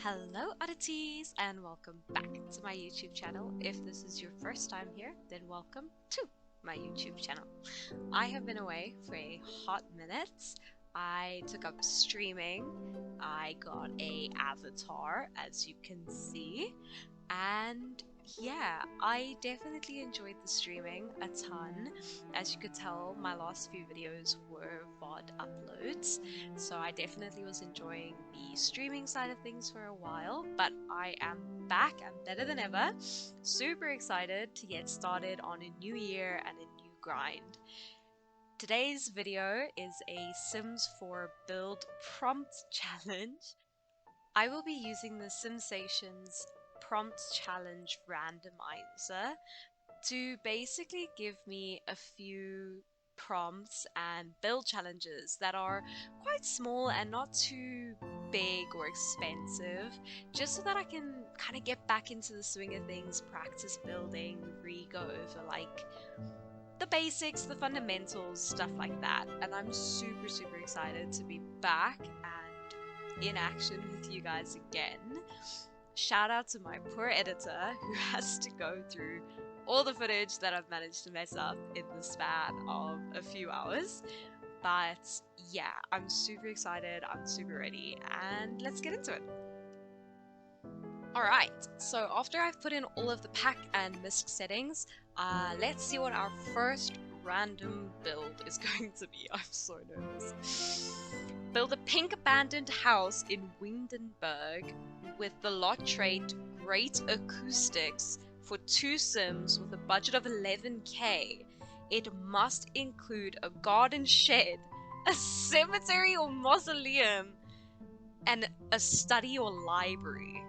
Hello oddities and welcome back to my YouTube channel. If this is your first time here, then welcome to my YouTube channel. I have been away for a hot minute. I took up streaming. I got a avatar, as you can see, and yeah, I definitely enjoyed the streaming a ton. As you could tell, my last few videos were VOD uploads, so I definitely was enjoying the streaming side of things for a while, but I am back and better than ever. Super excited to get started on a new year and a new grind. Today's video is a Sims 4 build prompt challenge. I will be using the Simsations prompt challenge randomizer to basically give me a few prompts and build challenges that are quite small and not too big or expensive, just so that I can kind of get back into the swing of things, practice building, re-go over like the basics, the fundamentals, stuff like that. And I'm super excited to be back and in action with you guys again. Shout out to my poor editor who has to go through all the footage that I've managed to mess up in the span of a few hours. But yeah, I'm super excited, I'm super ready, and let's get into it. Alright, so after I've put in all of the pack and MISC settings, let's see what our first random build is going to be. I'm so nervous. Build a pink abandoned house in Windenburg with the lot trait Great Acoustics for 2 Sims with a budget of 11k. It must include a garden shed, a cemetery or mausoleum, and a study or library.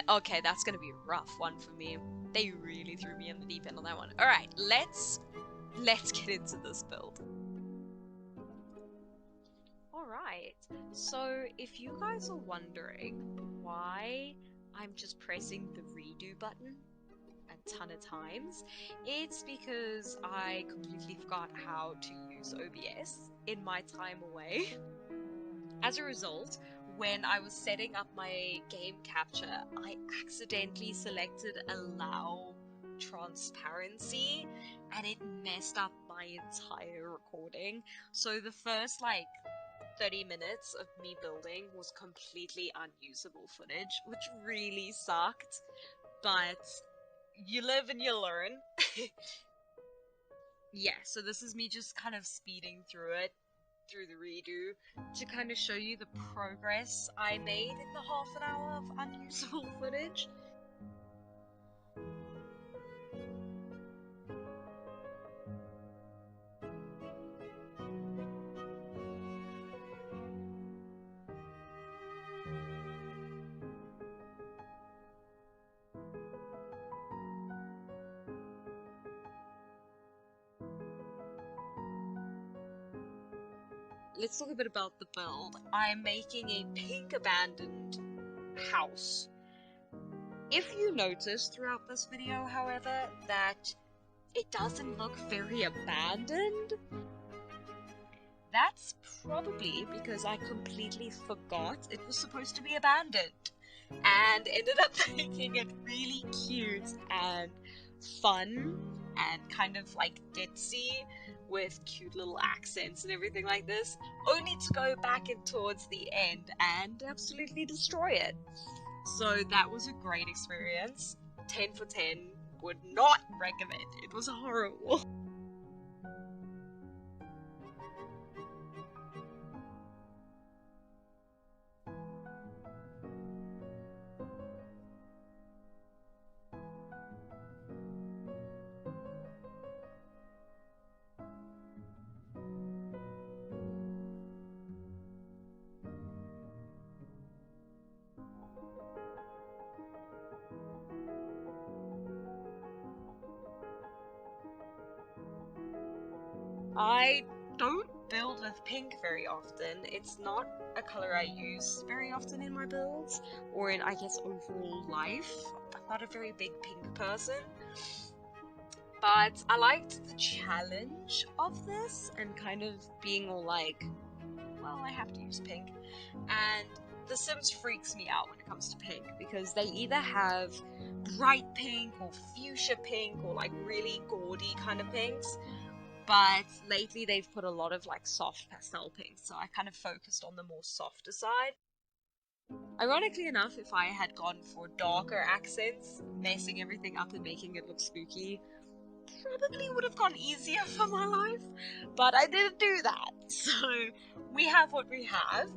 Okay, that's gonna be a rough one for me. They really threw me in the deep end on that one. Alright, let's get into this build. Alright, so if you guys are wondering why I'm just pressing the redo button a ton of times, it's because I completely forgot how to use OBS in my time away. As a result, when I was setting up my game capture, I accidentally selected allow transparency and it messed up my entire recording. So the first like 30 minutes of me building was completely unusable footage, which really sucked, but you live and you learn. Yeah, so this is me just kind of speeding through it, through the redo, to kind of show you the progress I made in the half an hour of unusable footage. Let's talk a bit about the build. I'm making a pink abandoned house. If you notice throughout this video, however, that it doesn't look very abandoned, that's probably because I completely forgot it was supposed to be abandoned and ended up making it really cute and fun and kind of like ditzy with cute little accents and everything like this, only to go back in towards the end and absolutely destroy it. So that was a great experience. 10 for 10, would not recommend. It was horrible. I don't build with pink very often. It's not a color I use very often in my builds, or in, I guess, overall life. I'm not a very big pink person. But I liked the challenge of this, and kind of being all like, well, I have to use pink. And The Sims freaks me out when it comes to pink, because they either have bright pink or fuchsia pink or like really gaudy kind of pinks, but lately they've put a lot of like soft pastel pinks, so I kind of focused on the more softer side. Ironically enough, if I had gone for darker accents, messing everything up and making it look spooky, probably would have gone easier for my life, but I didn't do that, so we have what we have.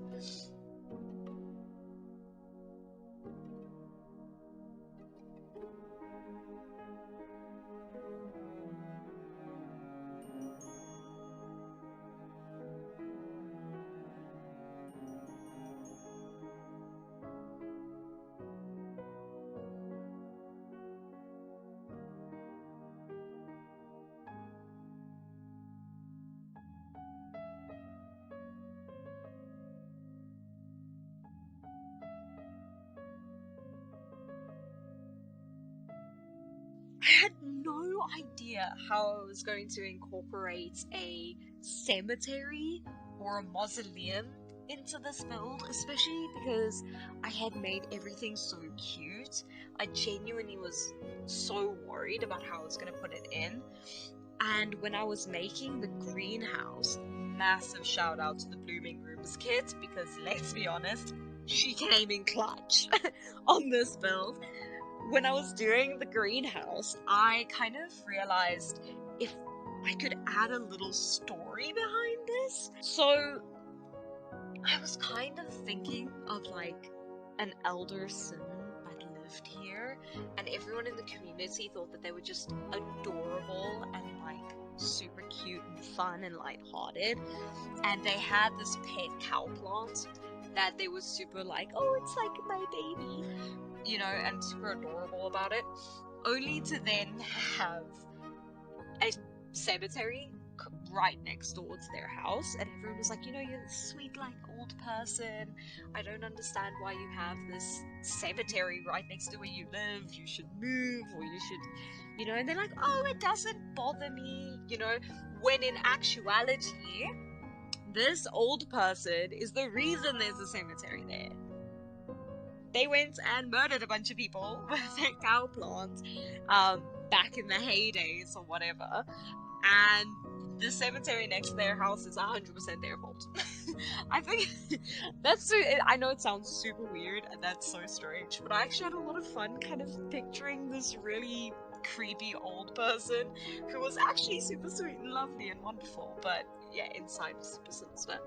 I had no idea how I was going to incorporate a cemetery or a mausoleum into this build, especially because I had made everything so cute. I genuinely was so worried about how I was going to put it in. And when I was making the greenhouse, massive shout out to the Blooming Rooms kit, because let's be honest, she came in clutch on this build. When I was doing the greenhouse, I kind of realized if I could add a little story behind this. So I was kind of thinking of like an elder Sim that lived here, and everyone in the community thought that they were just adorable and like super cute and fun and lighthearted, and they had this pet cow plant that they were super like, oh, it's like my baby, you know, and super adorable about it, only to then have a cemetery right next door to their house, and everyone was like, you know, you're this sweet like old person, I don't understand why you have this cemetery right next to where you live, you should move, or you should, you know, and they're like, oh, it doesn't bother me, you know, when in actuality, this old person is the reason there's a cemetery there. They went and murdered a bunch of people with their cow plant back in the heydays or whatever, and the cemetery next to their house is 100% their fault. I think that's so, I know it sounds super weird and that's so strange, but I actually had a lot of fun kind of picturing this really creepy old person who was actually super sweet and lovely and wonderful, but yeah, inside was super sinister.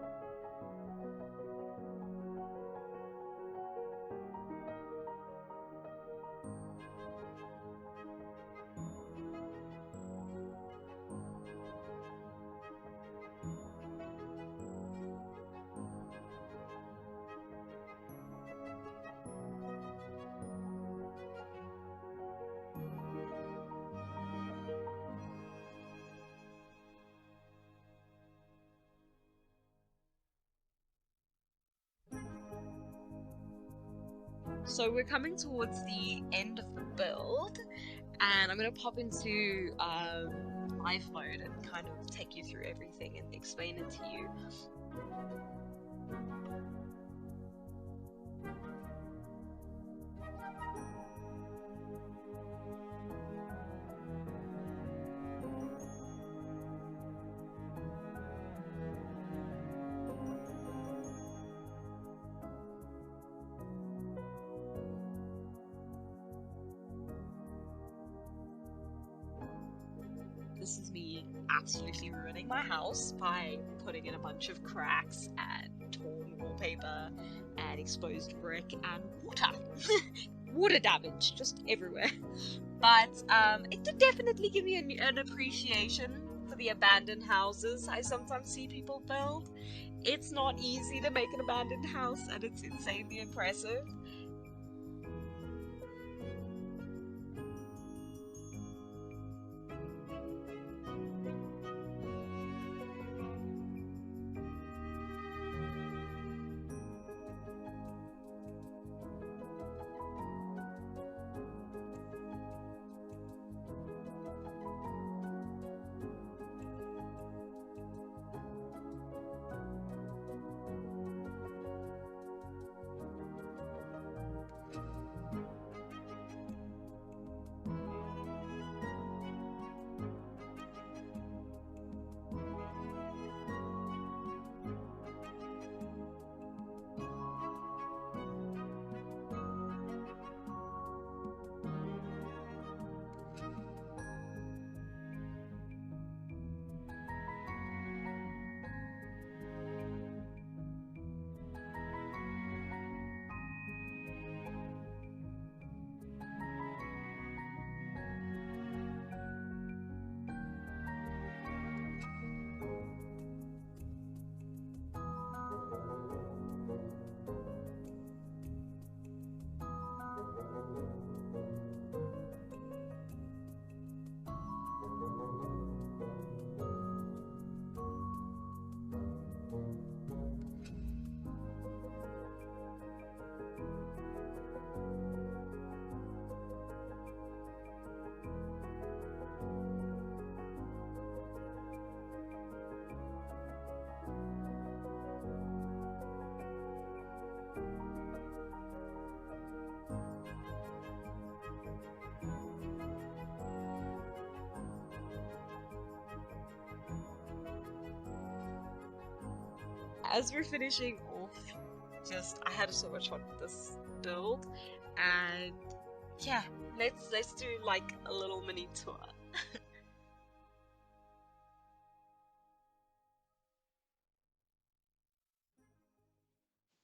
So we're coming towards the end of the build, and I'm going to pop into live mode and kind of take you through everything and explain it to you. This is me absolutely ruining my house by putting in a bunch of cracks and torn wallpaper and exposed brick and water. Water damage just everywhere. But it did definitely give me an appreciation for the abandoned houses I sometimes see people build. It's not easy to make an abandoned house, and it's insanely impressive. as we're finishing off, just I had so much fun with this build, and yeah, let's do like a little mini tour.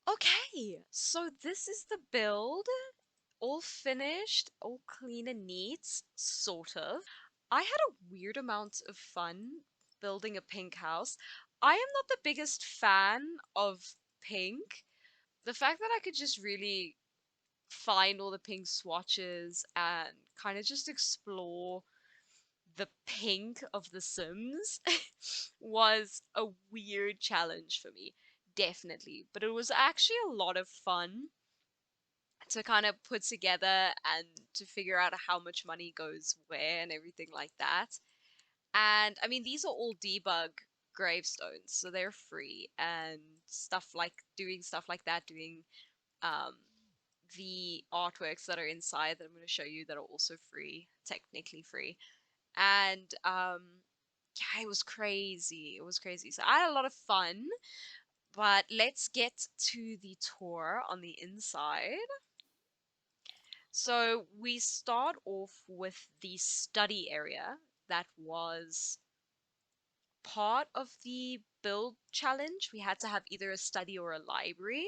Okay, so this is the build, all finished, all clean and neat, sort of. I had a weird amount of fun building a pink house. I am not the biggest fan of pink. The fact that I could just really find all the pink swatches and kind of just explore the pink of The Sims was a weird challenge for me, definitely. But it was actually a lot of fun to kind of put together and to figure out how much money goes where and everything like that. And I mean, these are all debug gravestones, so they're free and stuff like doing stuff like that, doing um, the artworks that are inside that I'm going to show you that are also free, technically free. And yeah, it was crazy. It was crazy. So I had a lot of fun, but let's get to the tour on the inside. So we start off with the study area that was part of the build challenge. We had to have either a study or a library.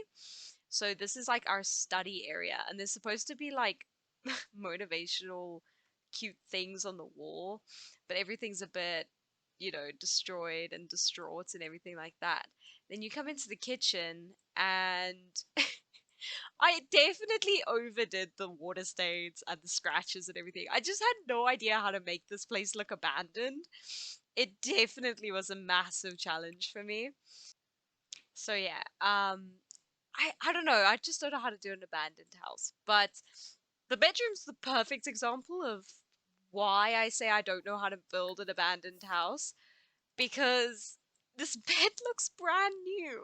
So this is like our study area, and there's supposed to be like motivational, cute things on the wall, but everything's a bit, destroyed and distraught and everything like that. Then you come into the kitchen and I definitely overdid the water stains and the scratches and everything. I just had no idea how to make this place look abandoned. It definitely was a massive challenge for me. So yeah, I don't know. I just don't know how to do an abandoned house. But the bedroom's the perfect example of why I say I don't know how to build an abandoned house, because this bed looks brand new.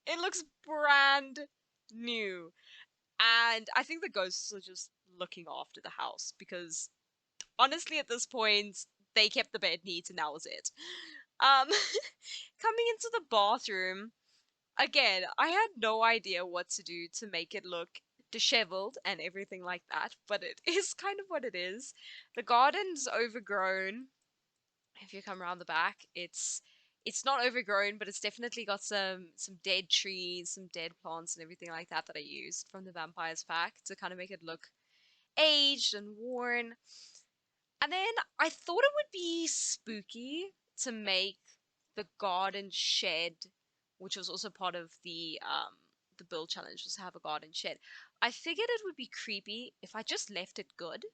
It looks brand new. And I think the ghosts are just looking after the house because honestly, at this point, they kept the bed neat and that was it. Um, coming into the bathroom, again, I had no idea what to do to make it look disheveled and everything like that, but it is kind of what it is. The garden's overgrown. If you come around the back, it's not overgrown, but it's definitely got some dead trees, some dead plants and everything like that that I used from the vampires pack to kind of make it look aged and worn. And then I thought it would be spooky to make the garden shed, which was also part of the build challenge, was to have a garden shed. I figured it would be creepy if I just left it good.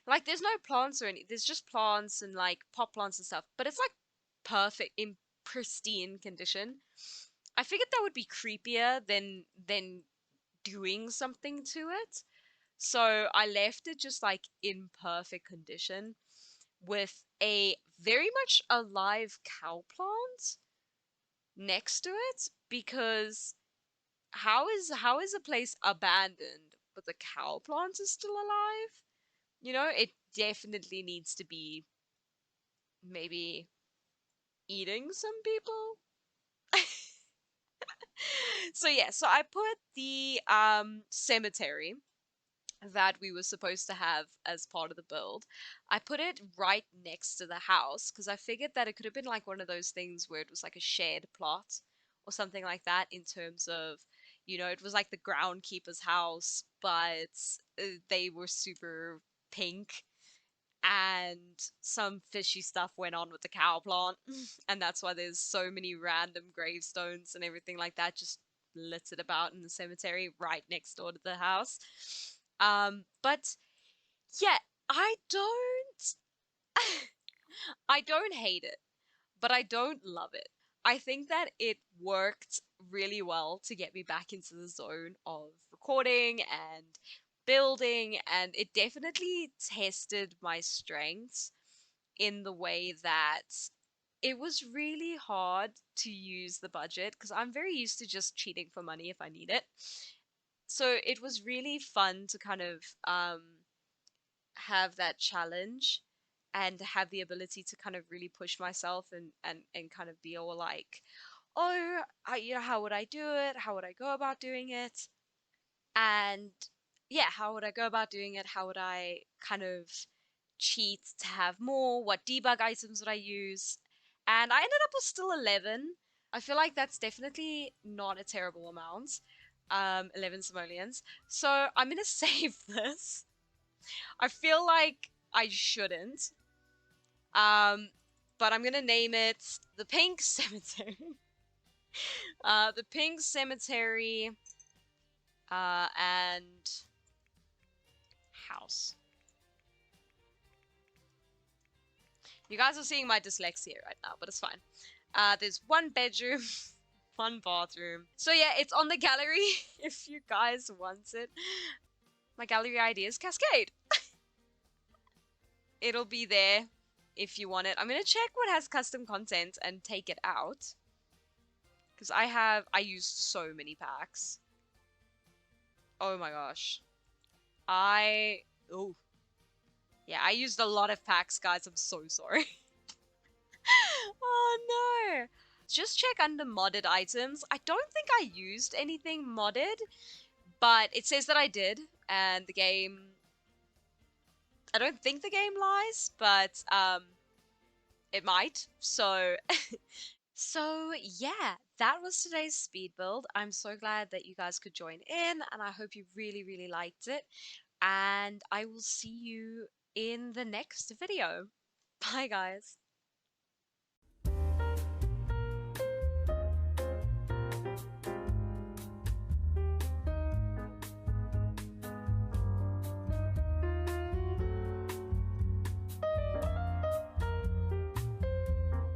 Like there's no plants or any, there's just plants and like pot plants and stuff, but it's like perfect in pristine condition. I figured that would be creepier than doing something to it. So I left it just like in perfect condition with a very much alive cow plant next to it, because how is a place abandoned but the cow plant is still alive? It definitely needs to be maybe eating some people. So yeah, so I put the cemetery that we were supposed to have as part of the build. I put it right next to the house because I figured that it could have been like one of those things where it was like a shared plot or something like that, in terms of, it was like the groundkeeper's house, but they were super pink and some fishy stuff went on with the cow plant. And that's why there's so many random gravestones and everything like that just littered about in the cemetery right next door to the house. But yeah, I don't I don't hate it, but I don't love it. I think that it worked really well to get me back into the zone of recording and building, and it definitely tested my strengths in the way that it was really hard to use the budget because I'm very used to just cheating for money if I need it. So it was really fun to kind of have that challenge and have the ability to kind of really push myself and kind of be all like, oh, how would I do it? How would I go about doing it? And yeah, how would I go about doing it? How would I kind of cheat to have more? What debug items would I use? And I ended up with still 11. I feel like that's definitely not a terrible amount. 11 simoleons. So I'm gonna save this. I feel like I shouldn't. Um, but I'm gonna name it the Pink Cemetery. The Pink Cemetery, and house. You guys are seeing my dyslexia right now, but it's fine. There's one bedroom, one bathroom. So yeah, it's on the gallery if you guys want it. My gallery ID is Cascade. It'll be there if you want it. I'm gonna check what has custom content and take it out. Because I used so many packs. Oh my gosh. Oh. Yeah, I used a lot of packs, guys. I'm so sorry. Oh no. Just check under modded items. I don't think I used anything modded, but it says that I did, and the game... I don't think the game lies, but it might. So so yeah, that was today's speed build. I'm so glad that you guys could join in, and I hope you really, really liked it. And I will see you in the next video. Bye, guys.